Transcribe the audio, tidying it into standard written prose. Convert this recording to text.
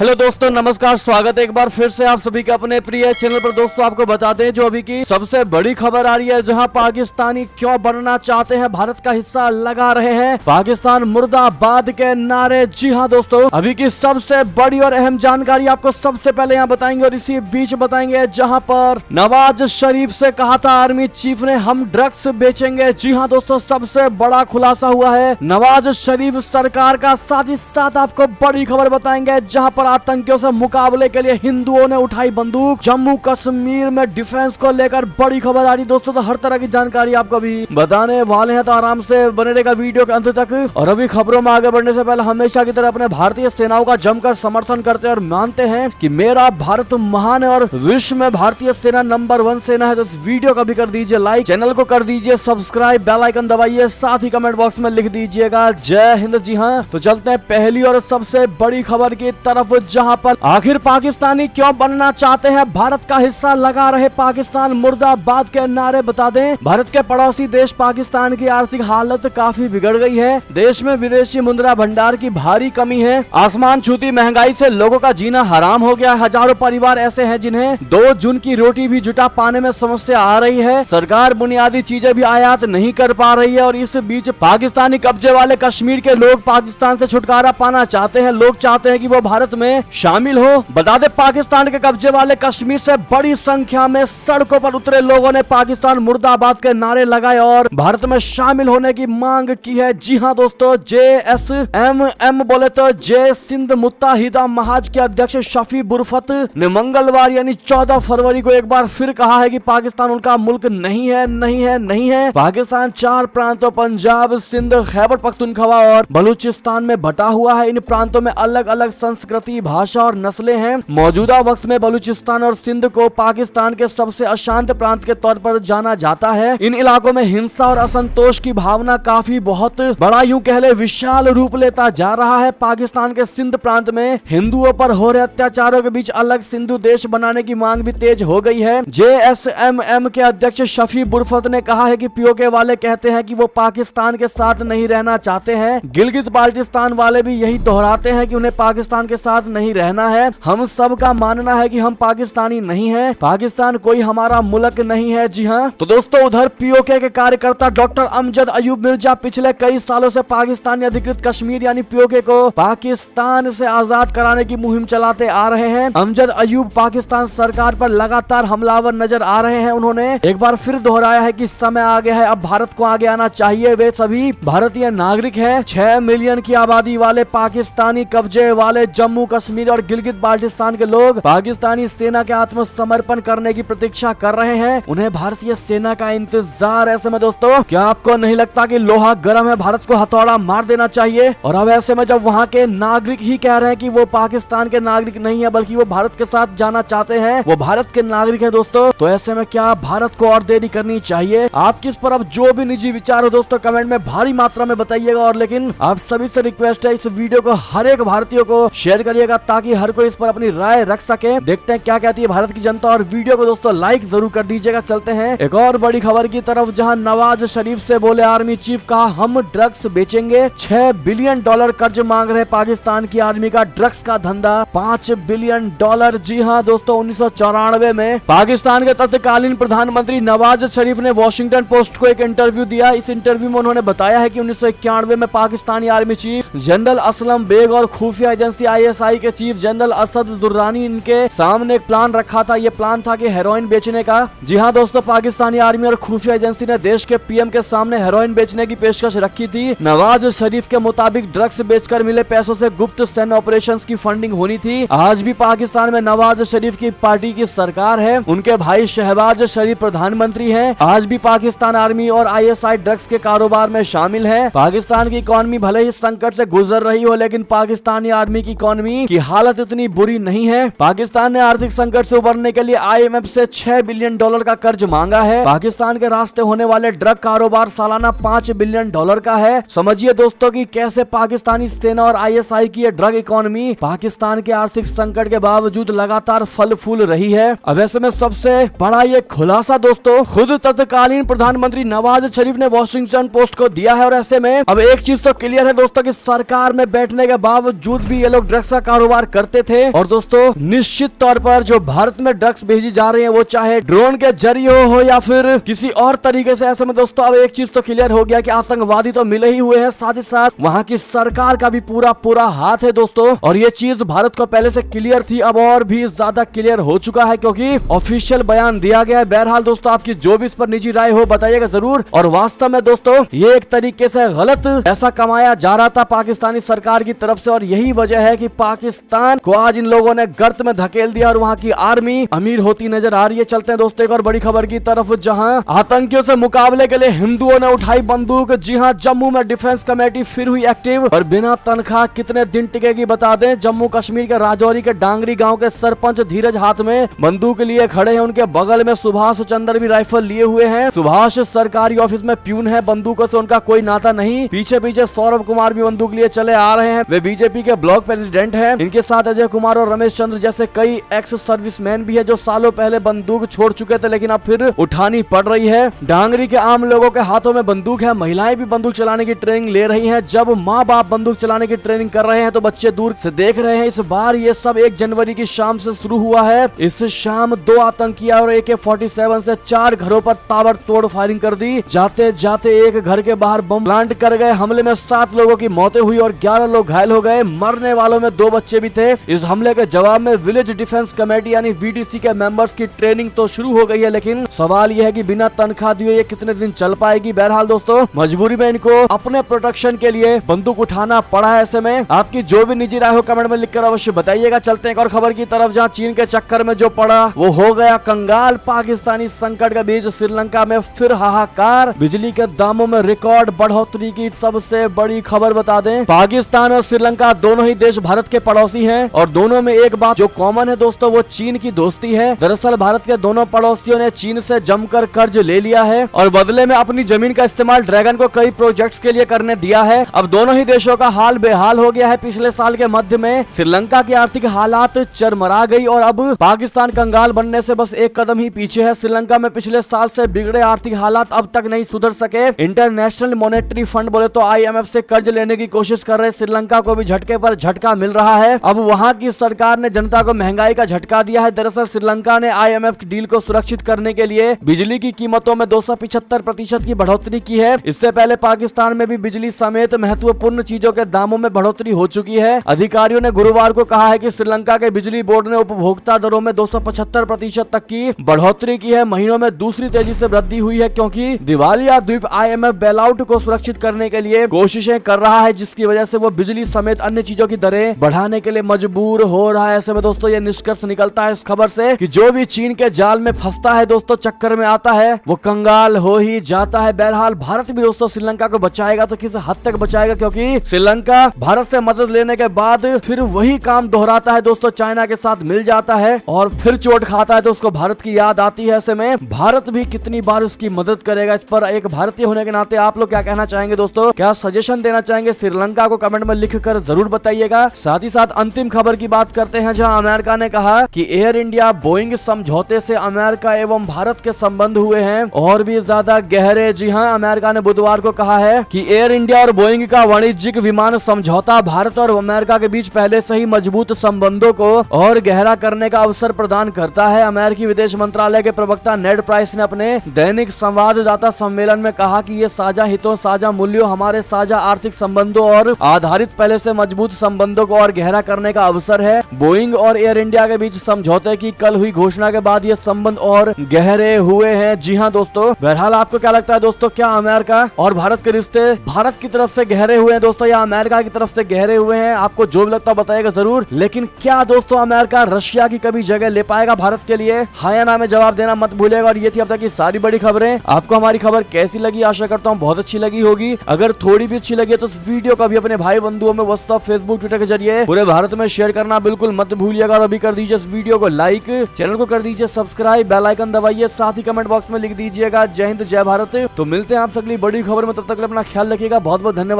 Hello दोस्तों, नमस्कार। स्वागत है एक बार फिर से आप सभी का अपने प्रिय चैनल पर। दोस्तों आपको बताते हैं जो अभी की सबसे बड़ी खबर आ रही है, जहां पाकिस्तानी क्यों बनना चाहते हैं, भारत का हिस्सा लगा रहे हैं, पाकिस्तान मुर्दाबाद के नारे। जी हां दोस्तों, अभी की सबसे बड़ी और अहम जानकारी आपको सबसे पहले यहाँ बताएंगे और इसी बीच बताएंगे जहाँ पर नवाज शरीफ से कहा था आर्मी चीफ ने हम ड्रग्स बेचेंगे। जी हाँ दोस्तों, सबसे बड़ा खुलासा हुआ है नवाज शरीफ सरकार का। साथ ही साथ आपको बड़ी खबर बताएंगे जहाँ पर आतंकियों से मुकाबले के लिए हिंदुओं ने उठाई बंदूक। जम्मू कश्मीर में डिफेंस को लेकर बड़ी खबर आ रही दोस्तों, तो हर तरह की जानकारी आपको अभी बताने वाले हैं, तो आराम से बने रहेगा वीडियो के अंत तक। और अभी खबरों में आगे बढ़ने से पहले हमेशा की तरह अपने भारतीय सेनाओं का जमकर समर्थन करते हैं और मानते हैं कि मेरा भारत महान है और विश्व में भारतीय सेना नंबर 1 सेना है। तो इस वीडियो को भी कर दीजिए लाइक, चैनल को कर दीजिए सब्सक्राइब, बेल आइकन दबाइए, साथ ही कमेंट बॉक्स में लिख दीजिएगा जय हिंद। जी हाँ, तो चलते हैं पहली और सबसे बड़ी खबर की तरफ, जहां पर आखिर पाकिस्तानी क्यों बनना चाहते हैं, भारत का हिस्सा लगा रहे पाकिस्तान मुर्दाबाद के नारे। बता दें, भारत के पड़ोसी देश पाकिस्तान की आर्थिक हालत काफी बिगड़ गई है। देश में विदेशी मुद्रा भंडार की भारी कमी है। आसमान छूती महंगाई से लोगों का जीना हराम हो गया। हजारों परिवार ऐसे हैं जिन्हें 2 जून की रोटी भी जुटा पाने में समस्या आ रही है। सरकार बुनियादी चीजें भी आयात नहीं कर पा रही है और इस बीच पाकिस्तानी कब्जे वाले कश्मीर के लोग पाकिस्तान से छुटकारा पाना चाहते हैं। लोग चाहते हैं कि वो भारत में शामिल हो। बता दे, पाकिस्तान के कब्जे वाले कश्मीर से बड़ी संख्या में सड़कों पर उतरे लोगों ने पाकिस्तान मुर्दाबाद के नारे लगाए और भारत में शामिल होने की मांग की है। जी हां दोस्तों, JSMM बोले तो जय सिंध मुत्ताहिदा महाज के अध्यक्ष शफी बुरफत ने मंगलवार यानी 14 फरवरी को एक बार फिर कहा है कि पाकिस्तान उनका मुल्क नहीं है, नहीं है, नहीं है। पाकिस्तान 4 प्रांतों पंजाब, सिंध, खैबर पख्तूनख्वा और बलूचिस्तान में बटा हुआ है। इन प्रांतों में अलग अलग संस्कृति, भाषा और नस्लें हैं। मौजूदा वक्त में बलूचिस्तान और सिंध को पाकिस्तान के सबसे अशांत प्रांत के तौर पर जाना जाता है। इन इलाकों में हिंसा और असंतोष की भावना काफी बहुत बड़ा, यूं कह ले विशाल रूप लेता जा रहा है। पाकिस्तान के सिंध प्रांत में हिंदुओं पर हो रहे अत्याचारों के बीच अलग सिंधु देश बनाने की मांग भी तेज हो गई है। JSMM के अध्यक्ष शफी बुरफत ने कहा है कि पीओके वाले कहते हैं कि वो पाकिस्तान के साथ नहीं रहना चाहते हैं। गिलगित बाल्टिस्तान वाले भी यही दोहराते हैं कि उन्हें पाकिस्तान के साथ नहीं रहना है। हम सब का मानना है कि हम पाकिस्तानी नहीं हैं, पाकिस्तान कोई हमारा मुल्क नहीं है। जी हाँ, तो दोस्तों उधर पीओके के कार्यकर्ता डॉक्टर अमजद अयूब मिर्जा पिछले कई सालों से पाकिस्तानी अधिकृत कश्मीर यानी पीओके को पाकिस्तान से आजाद कराने की मुहिम चलाते आ रहे हैं। अमजद अयूब पाकिस्तान सरकार पर लगातार हमलावर नजर आ रहे हैं। उन्होंने एक बार फिर दोहराया है कि समय आ गया है, अब भारत को आगे आना चाहिए। वे सभी भारतीय नागरिक हैं। 6 मिलियन की आबादी वाले पाकिस्तानी कब्जे वाले जम्मू कश्मीर और गिलगित बाल्टिस्तान के लोग पाकिस्तानी सेना के आत्मसमर्पण करने की प्रतीक्षा कर रहे हैं। उन्हें भारतीय सेना का इंतजार। ऐसे में दोस्तों, क्या आपको नहीं लगता कि लोहा गर्म है, भारत को हथौड़ा मार देना चाहिए? और अब ऐसे में जब वहाँ के नागरिक ही कह रहे हैं कि वो पाकिस्तान के नागरिक नहीं है बल्कि वो भारत के साथ जाना चाहते हैं, वो भारत के नागरिक है दोस्तों, तो ऐसे में क्या भारत को और देरी करनी चाहिए? आप किस पर अब जो भी निजी विचार हो दोस्तों कमेंट में भारी मात्रा में बताइएगा। और लेकिन आप सभी से रिक्वेस्ट है, इस वीडियो को हर एक भारतीय को शेयर करिएगा ताकि हर कोई इस पर अपनी राय रख सके। देखते हैं क्या कहती है भारत की जनता और वीडियो को दोस्तों लाइक जरूर कर दीजिएगा। चलते हैं एक और बड़ी खबर की तरफ, जहां नवाज शरीफ से बोले आर्मी चीफ, कहा हम ड्रग्स बेचेंगे। $6 बिलियन कर्ज मांग रहे पाकिस्तान की आर्मी का ड्रग्स का धंधा, $5 बिलियन। जी हाँ दोस्तों, 1994 में पाकिस्तान के तत्कालीन प्रधानमंत्री नवाज शरीफ ने वॉशिंगटन पोस्ट को एक इंटरव्यू दिया। इस इंटरव्यू में उन्होंने बताया है कि 1991 में Pakistani army chief general Aslam Beg और खुफिया एजेंसी ISI के चीफ जनरल असद दुर्रानी इनके सामने एक प्लान रखा था। ये प्लान था कि हेरोइन बेचने का। जी हाँ दोस्तों, पाकिस्तानी आर्मी और खुफिया एजेंसी ने देश के PM के सामने हेरोइन बेचने की पेशकश रखी थी। नवाज शरीफ के मुताबिक ड्रग्स बेचकर मिले पैसों से गुप्त सैन्य ऑपरेशंस की फंडिंग होनी थी। आज भी पाकिस्तान में नवाज शरीफ की पार्टी की सरकार है, उनके भाई शहबाज शरीफ प्रधानमंत्री हैं। आज भी पाकिस्तान आर्मी और ISI ड्रग्स के कारोबार में शामिल है। पाकिस्तान की इकोनॉमी भले ही संकट से गुजर रही हो, लेकिन पाकिस्तानी आर्मी की इकोनॉमी की हालत इतनी बुरी नहीं है। पाकिस्तान ने आर्थिक संकट से उबरने के लिए IMF से $6 बिलियन का कर्ज मांगा है। पाकिस्तान के रास्ते होने वाले ड्रग कारोबार सालाना $5 बिलियन का है। समझिए दोस्तों कि कैसे पाकिस्तानी सेना और ISI की ये ड्रग इकोनॉमी पाकिस्तान के आर्थिक संकट के बावजूद लगातार फल फूल रही है। अब ऐसे में सबसे बड़ा ये खुलासा दोस्तों खुद तत्कालीन प्रधानमंत्री नवाज शरीफ ने वॉशिंगटन पोस्ट को दिया है। और ऐसे में अब एक चीज तो क्लियर है दोस्तों कि सरकार में बैठने के बावजूद भी ये लोग ड्रग्स का कारोबार करते थे। और दोस्तों निश्चित तौर पर जो भारत में ड्रग्स भेजी जा रही है वो चाहे ड्रोन के जरिए हो या फिर किसी और तरीके से, ऐसे में दोस्तों अब एक चीज तो क्लियर हो गया कि आतंकवादी तो मिले ही हुए हैं, साथ ही साथ वहां की सरकार का भी पूरा हाथ है दोस्तों। और ये चीज भारत को पहले से क्लियर थी, अब और भी ज्यादा क्लियर हो चुका है क्योंकि ऑफिशियल बयान दिया गया है। बहरहाल दोस्तों आपकी जो भी इस पर निजी राय हो बताइएगा जरूर। और वास्तव में दोस्तों ये एक तरीके से गलत पैसा कमाया जा रहा था पाकिस्तानी सरकार की तरफ से, और यही वजह है कि पाकिस्तान को आज इन लोगों ने गर्त में धकेल दिया और वहां की आर्मी अमीर होती नजर आ रही है। चलते हैं दोस्तों एक और बड़ी खबर की तरफ, जहां आतंकियों से मुकाबले के लिए हिंदुओं ने उठाई बंदूक। जी हां, जम्मू में डिफेंस कमेटी फिर हुई एक्टिव और बिना तनख्वाह कितने दिन टिकेगी बता दें। जम्मू कश्मीर के राजौरी के डांगरी गांव के सरपंच धीरज हाथ में बंदूक लिए खड़े हैं, उनके बगल में सुभाष चंद्र भी राइफल लिए हुए हैं। सुभाष सरकारी ऑफिस में प्यून है, बंदूकों से उनका कोई नाता नहीं। पीछे सौरभ कुमार भी बंदूक लिए चले आ रहे हैं, वे बीजेपी के ब्लॉक प्रेसिडेंट हैं। इनके साथ अजय कुमार और रमेश चंद्र जैसे कई एक्स सर्विसमैन भी है जो सालों पहले बंदूक छोड़ चुके थे, लेकिन अब फिर उठानी पड़ रही है। डांगरी के आम लोगों के हाथों में बंदूक है, महिलाएं भी बंदूक चलाने की ट्रेनिंग ले रही हैं। जब माँ बाप बंदूक चलाने की ट्रेनिंग कर रहे हैं तो बच्चे दूर से देख रहे हैं। इस बार ये सब 1 जनवरी की शाम से शुरू हुआ है। इस शाम 2 आतंकी और AK-47 से 4 घरों पर ताबड़तोड़ फायरिंग कर दी। जाते जाते एक घर के बाहर बम प्लांट कर गए। हमले में 7 लोगों की मौतें हुई और 11 लोग घायल हो गए। मरने वालों में 2 बच्चे भी थे। इस हमले के जवाब में विलेज डिफेंस कमेटी यानी VDC के मेंबर्स की ट्रेनिंग तो शुरू हो गई है, लेकिन सवाल यह है कि बिना तनख्वाह दिए ये कितने दिन चल पाएगी। बहरहाल दोस्तों मजबूरी में इनको अपने प्रोटेक्शन के लिए बंदूक उठाना पड़ा है। ऐसे में आपकी जो भी निजी राय हो कमेंट में लिखकर अवश्य बताइएगा। चलते हैं एक और खबर की तरफ, जहां चीन के चक्कर में जो पड़ा वो हो गया कंगाल। पाकिस्तानी संकट के बीच श्रीलंका में फिर हाहाकार, बिजली के दामों में रिकॉर्ड बढ़ोतरी की सबसे बड़ी खबर बता दें। पाकिस्तान और श्रीलंका दोनों ही देश भारत के पड़ोसी हैं और दोनों में एक बात जो कॉमन है दोस्तों वो चीन की दोस्ती है। दरअसल भारत के दोनों पड़ोसियों ने चीन से जमकर कर्ज ले लिया है और बदले में अपनी जमीन का इस्तेमाल ड्रैगन को कई प्रोजेक्ट्स के लिए करने दिया है। अब दोनों ही देशों का हाल बेहाल हो गया है। पिछले साल के मध्य में श्रीलंका की आर्थिक हालात चरमरा गई और अब पाकिस्तान कंगाल बनने से बस एक कदम ही पीछे है। श्रीलंका में पिछले साल से बिगड़े आर्थिक हालात अब तक नहीं सुधर सके। इंटरनेशनल मॉनेटरी फंड बोले तो IMF से कर्ज लेने की कोशिश कर रहे श्रीलंका को भी झटके पर झटका मिल रहा है। अब वहां की सरकार ने जनता को महंगाई का झटका दिया है। दरअसल श्रीलंका ने IMF की डील को सुरक्षित करने के लिए बिजली की कीमतों में 275% की बढ़ोतरी की है। इससे पहले पाकिस्तान में भी बिजली समेत महत्वपूर्ण चीजों के दामों में बढ़ोतरी हो चुकी है। अधिकारियों ने गुरुवार को कहा है कि श्रीलंका के बिजली बोर्ड ने उपभोक्ता दरों में 275% तक की बढ़ोतरी की है। महीनों में दूसरी तेजी से वृद्धि हुई है क्योंकि दिवालिया द्वीप IMF बेलआउट को सुरक्षित करने के लिए कोशिशें कर रहा है, जिसकी वजह से वो बिजली समेत अन्य चीजों की दरें बढ़ाने के लिए मजबूर हो रहा है। ऐसे में दोस्तों ये निष्कर्ष निकलता है इस खबर से कि जो भी चीन के जाल में फंसता है दोस्तों, चक्कर में आता है, वो कंगाल हो ही जाता है। बहरहाल भारत भी दोस्तों श्रीलंका को बचाएगा तो किस हद तक बचाएगा, क्योंकि श्रीलंका भारत से मदद लेने के बाद फिर वही काम दोहराता है दोस्तों, चाइना के साथ मिल जाता है और फिर चोट खाता है तो उसको भारत की याद आती है। ऐसे में भारत भी कितनी बार उसकी मदद करेगा। इस पर एक भारतीय होने के नाते आप लोग क्या कहना चाहेंगे दोस्तों, क्या सजेशन देना चाहेंगे श्रीलंका को, कमेंट में लिखकर जरूर बताइएगा। साथ ही साथ अंतिम खबर की बात करते हैं, जहां अमेरिका ने कहा कि एयर इंडिया बोइंग समझौते से अमेरिका एवं भारत के संबंध हुए हैं और भी ज्यादा गहरे। जी हां, अमेरिका ने बुधवार को कहा है कि एयर इंडिया और बोइंग का वाणिज्यिक विमान समझौता भारत और अमेरिका के बीच पहले से ही मजबूत संबंधों को और गहरा करने का अवसर प्रदान करता है। अमेरिकी विदेश मंत्रालय के प्रवक्ता नेड प्राइस ने अपने दैनिक संवाददाता सम्मेलन में कहा कि ये साझा हितों, साझा मूल्यों, हमारे साझा आर्थिक संबंधों और आधारित पहले से मजबूत संबंधों को और गहरा करने का अवसर है। बोइंग और एयर इंडिया के बीच समझौते की कल हुई घोषणा के बाद ये संबंध और गहरे हुए हैं। जी हाँ दोस्तों, बहरहाल आपको क्या लगता है दोस्तों, क्या अमेरिका और भारत के रिश्ते भारत की तरफ से गहरे हुए हैं दोस्तों या अमेरिका की तरफ से गहरे हुए हैं? आपको जो भी लगता है बताइएगा जरूर। लेकिन क्या दोस्तों अमेरिका रशिया की कभी जगह ले पाएगा भारत के लिए? हाँ या ना में जवाब देना मत भूलिएगा। और ये थी अब तक की सारी बड़ी खबरें। आपको हमारी खबर कैसी लगी? आशा करता हूँ बहुत अच्छी लगी होगी। अगर थोड़ी भी अच्छी लगी है तो इस वीडियो को भी अपने भाई बंधुओं में व्हाट्सएप, फेसबुक, ट्विटर के जरिए पूरे भारत में शेयर करना बिल्कुल मत भूलिएगा। और अभी कर दीजिए इस वीडियो को लाइक, चैनल को कर दीजिए सब्सक्राइब, बेल आइकन दबाइए, साथ ही कमेंट बॉक्स में लिख दीजिएगा जय हिंद जय भारत। तो मिलते हैं आपसे अगली बड़ी खबर में, तब तक अपना ख्याल रखिएगा। बहुत बहुत धन्यवाद।